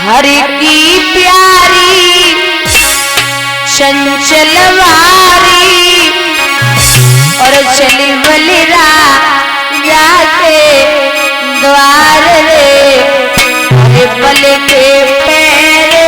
हरि की प्यारी चंचलवारी और चली बलिरा जाके द्वार रे पल के पैरे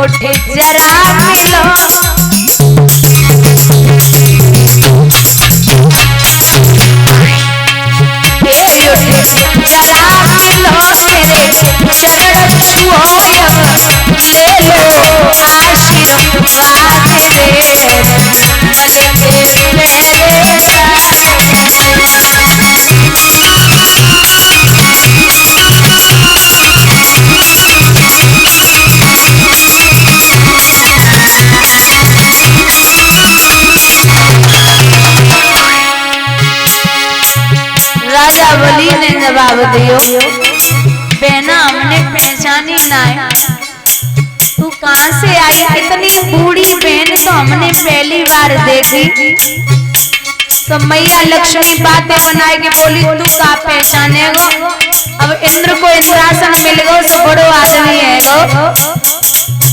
उठे जरा मिलो जरा मिलो तेरे चरण छुओ ले लो आशीर्वाद रे मल के राजा बलि ने जवाब दियो, बहना हमने पहचानी ना है, तू कहां से आई? इतनी बूढ़ी बहन तो हमने पहली बार देखी। तो मैया लक्ष्मी बातें बनाए के बोली, तू का पहचाने गो? अब इंद्र को इंद्रासन मिल गो, तो बड़ो आदमी है गो।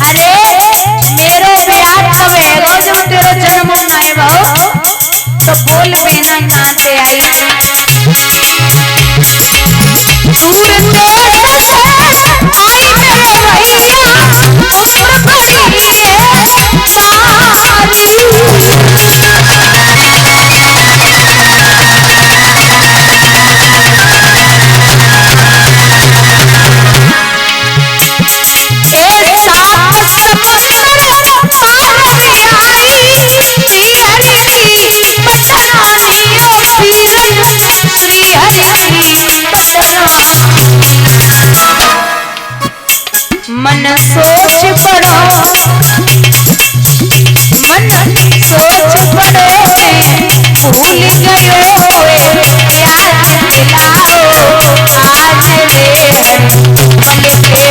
अरे मेरो ब्याह कब है गो जब तेरो जन्म ना है गो? तो बोल बहना कहां से आई? दूर देश से आई मेरे भैया, उम्र बड़ी है सारी। मन सोच पड़ो, मन सोच पड़ो में भूल गयो, याद दिलाओ आज रे मल के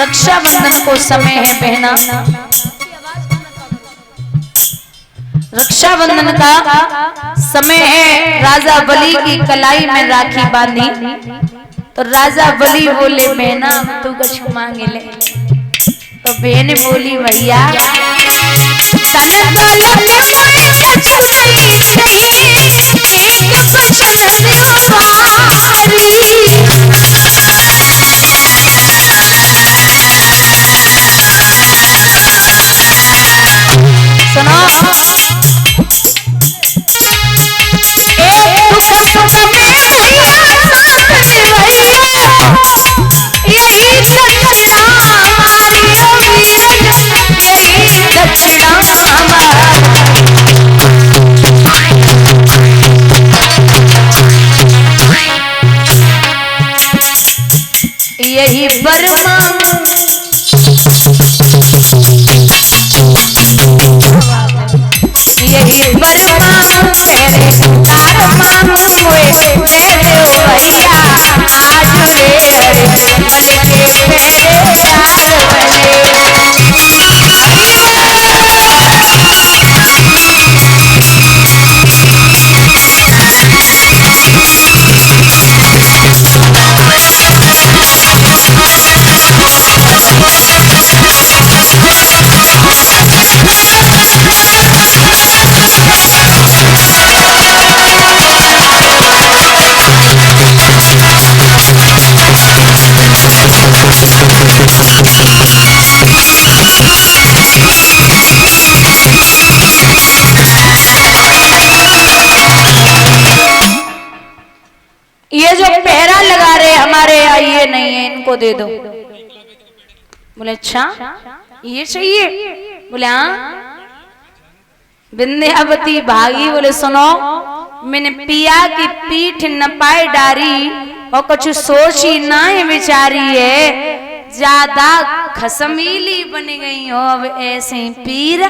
रक्षाबंधन को समय है बहना, रक्षाबंधन का समय है। राजा बलि की कलाई में राखी बांधी तो राजा बलि बोले, बहना तू कुछ मांगे ले। तो बहन बोली, भैया धन दौलत कुछ नहीं, एक बचन सुनो, एक सुख में भैया यही दक्षिणा हमारी, यही दक्षिणा यही बर्मा यही बर्मा तेरे जो पहरा लगा रहे हमारे यहाँ ये नहीं है, इनको दे दो। बोले अच्छा ये चाहिए? बोले हाँ। विंध्यावती भागी, बोले सुनो, मैंने पिया की पीठ न पाए डारी और कुछ सोची ना ही विचारी है, ज्यादा खसमीली बन गई हो अब ऐसे ही पीर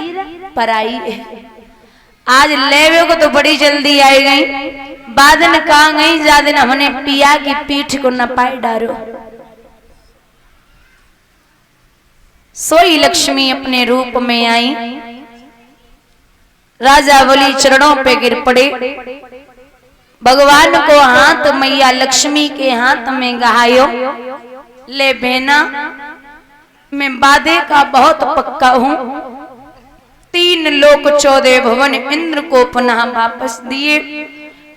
पराई है। आज लेवे को तो बड़ी जल्दी आई गई, बाद में कहा गई ज्यादा हमने पिया की पीठ को न पाए डारो। सोई लक्ष्मी अपने रूप में आई, राजा बोली चरणों पे गिर पड़े, भगवान को हाथ मैया लक्ष्मी के हाथ में गहायो। ले बहना, मैं वादे का बहुत पक्का हूं, 3 लोक 14 भवन इंद्र को पुनः वापस दिए।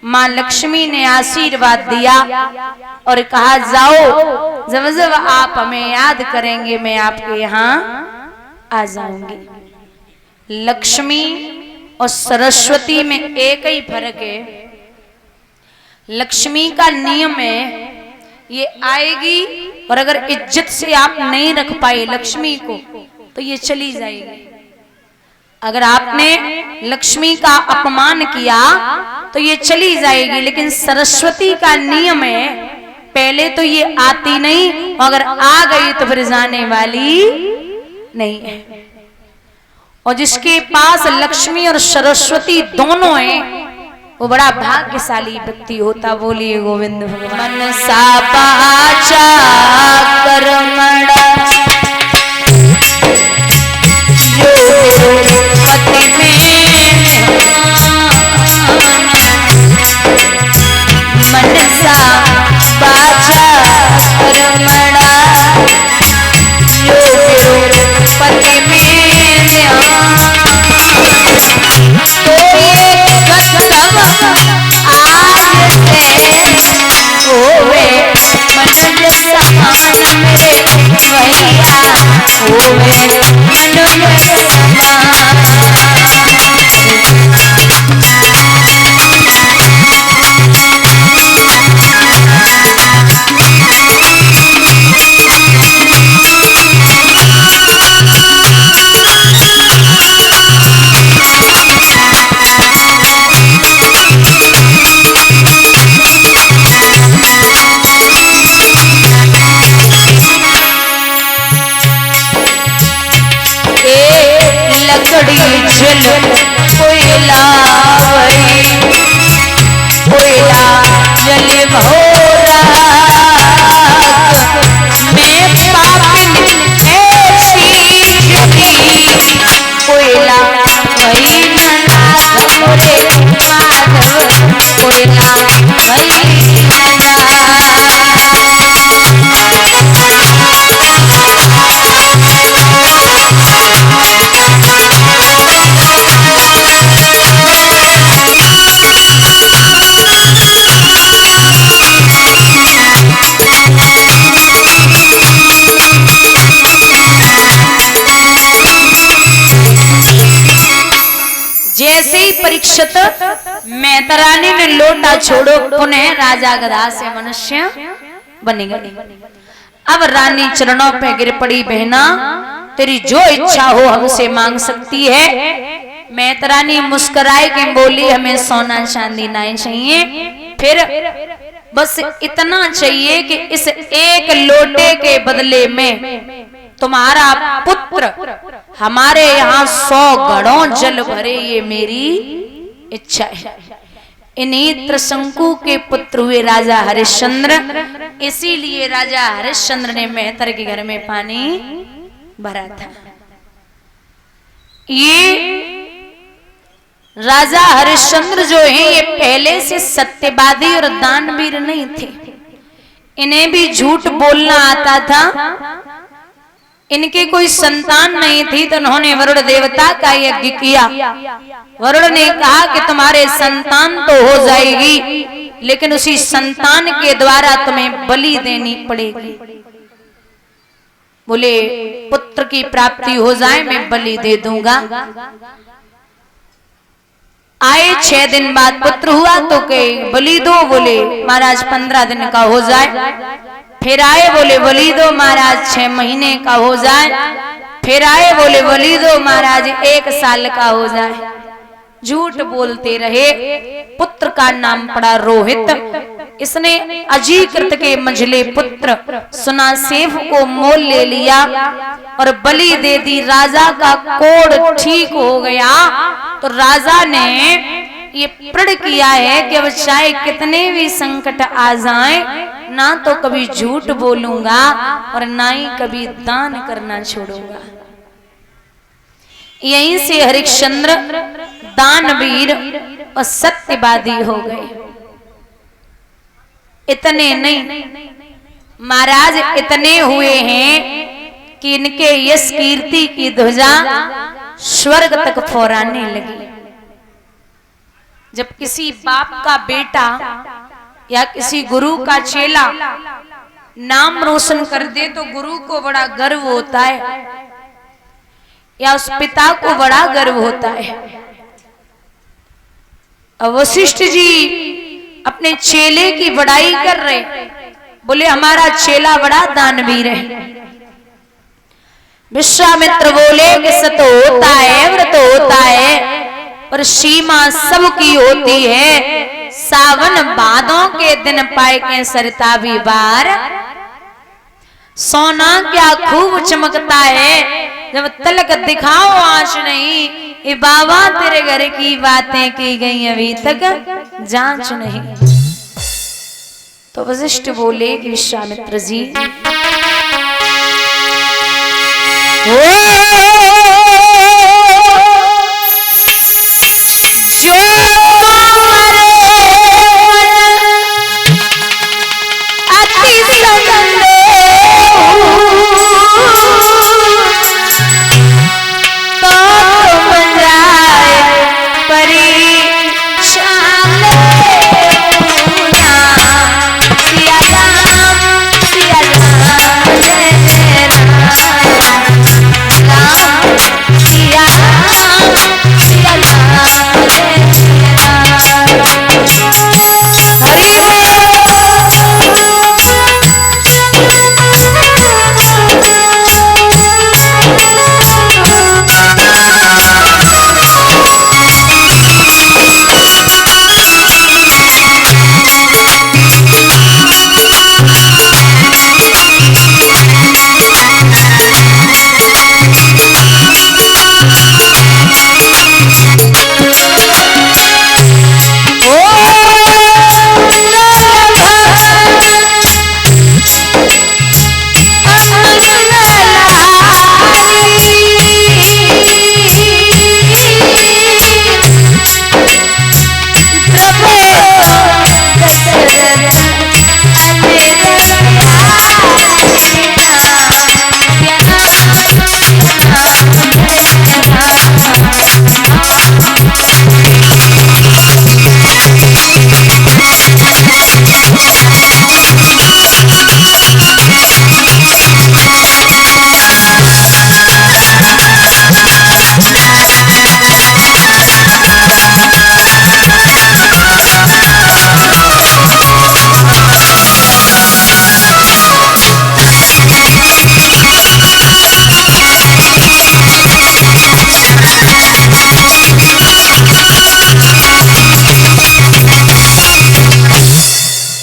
माँ लक्ष्मी ने आशीर्वाद दिया और कहा जाओ, जब जब आप हमें याद करेंगे मैं आपके यहाँ आ जाऊंगी। लक्ष्मी और सरस्वती में एक ही फर्क है। लक्ष्मी का नियम है ये आएगी और अगर इज्जत से आप नहीं रख पाए लक्ष्मी को तो ये चली जाएगी। अगर आपने लक्ष्मी का अपमान किया तो ये चली जाएगी। लेकिन सरस्वती का नियम है पहले तो ये आती नहीं, अगर आ गई तो फिर जाने वाली नहीं है। और जिसके पास लक्ष्मी और सरस्वती दोनों हैं वो बड़ा भाग्यशाली व्यक्ति होता। बोलिए गोविंद भगवान। मनसा वाचा कर्मणा पति में मनसा वाचा कर्मणा पति में तो ये कसम आज से होवे मन समान मेरे भैया, होवे मन में समान। जल कोयला कोयला जल भोरा मैं पापिन ऐसी कोयला वही नंदा मोरे माधव कोयला वही जैसे ही परीक्षित मैतरानी ने लोटा छोड़ो पुनः राजा गधा से मनुष्य बने गए। अब रानी चरणों पे गिर पड़ी, बहना तेरी जो इच्छा हो हमसे मांग सकती है। मैतरानी मुस्कुराई के बोली हमें सोना चांदी नहीं चाहिए, फिर बस इतना चाहिए कि इस एक लोटे के बदले में तुम्हारा पुत्र हमारे यहाँ 100 घड़ों जल भरे, ये मेरी इच्छा है। इन्हीं त्रिशंकु के पुत्र हुए राजा हरिश्चंद्र, इसीलिए राजा हरिश्चंद्र ने मेहतर के घर में पानी भरा था। ये राजा हरिश्चंद्र जो है ये पहले से सत्यवादी और दानवीर नहीं थे, इन्हें भी झूठ बोलना आता था। इनके कोई संतान नहीं थी तो उन्होंने वरुण देवता का यज्ञ किया। वरुण ने कहा कि तुम्हारे संतान तो हो जाएगी लेकिन उसी संतान के द्वारा तुम्हें बलि देनी पड़ेगी। बोले पुत्र की प्राप्ति हो जाए मैं बलि दे दूंगा। आए 6 दिन बाद पुत्र हुआ तो कहे बलि दो, बोले महाराज 15 दिन का हो जाए। फिर आए, बोले बलि दो महाराज 6 महीने का हो जाए। फिर आए, बोले बलि दो महाराज 1 साल का हो जाए। झूठ बोलते रहे। पुत्र का नाम पड़ा रोहित। इसने अजीकृत के मंझले पुत्र सुनासेव को मोल ले लिया और बलि दे दी। राजा का कोढ़ ठीक हो गया तो राजा ने ये प्रण किया है कि अब चाहे कितने भी संकट आ जाएं, ना तो कभी झूठ बोलूंगा और ना ही कभी दान करना छोड़ूंगा। यहीं से हरिश्चंद्र दानवीर और सत्यवादी हो गए। इतने नहीं, महाराज इतने हुए हैं कि इनके यश कीर्ति की ध्वजा स्वर्ग तक फहराने लगी। जब किसी बाप का बेटा या किसी गुरु का चेला नाम रोशन कर दे तो गुरु को बड़ा गर्व होता है या उस पिता को बड़ा गर्व होता है। वशिष्ठ जी अपने चेले की बड़ाई कर रहे, बोले हमारा चेला बड़ा दानवीर है। विश्वामित्र बोले कि सत होता है, व्रत होता है, पर सीमा सबकी होती है। सावन भादों के दिन पाए के सरता भी बार, सोना क्या खूब चमकता है, जब तलक दिखाओ आंच नहीं। ये बाबा तेरे घर की बातें की गई अभी तक जांच नहीं। तो वशिष्ठ बोले कि विश्वामित्र जी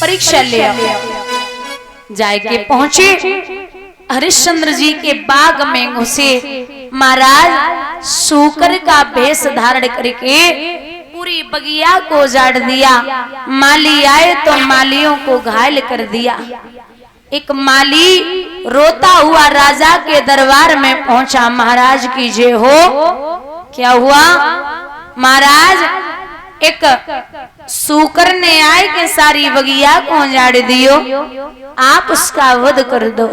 परीक्षा ले जाए के पहुंचे। हरिश्चंद्र जी के बाग में घुसे। महाराज सूकर का भेष धारण करके पूरी बगिया को उजाड़ दिया। माली आए तो मालियों को घायल कर दिया। एक माली रोता हुआ राजा के दरबार में पहुंचा। महाराज की जय हो। क्या हुआ महाराज? एक सूकर ने आए के सारी बगिया को उजाड़ दियो, आप उसका वध कर दो।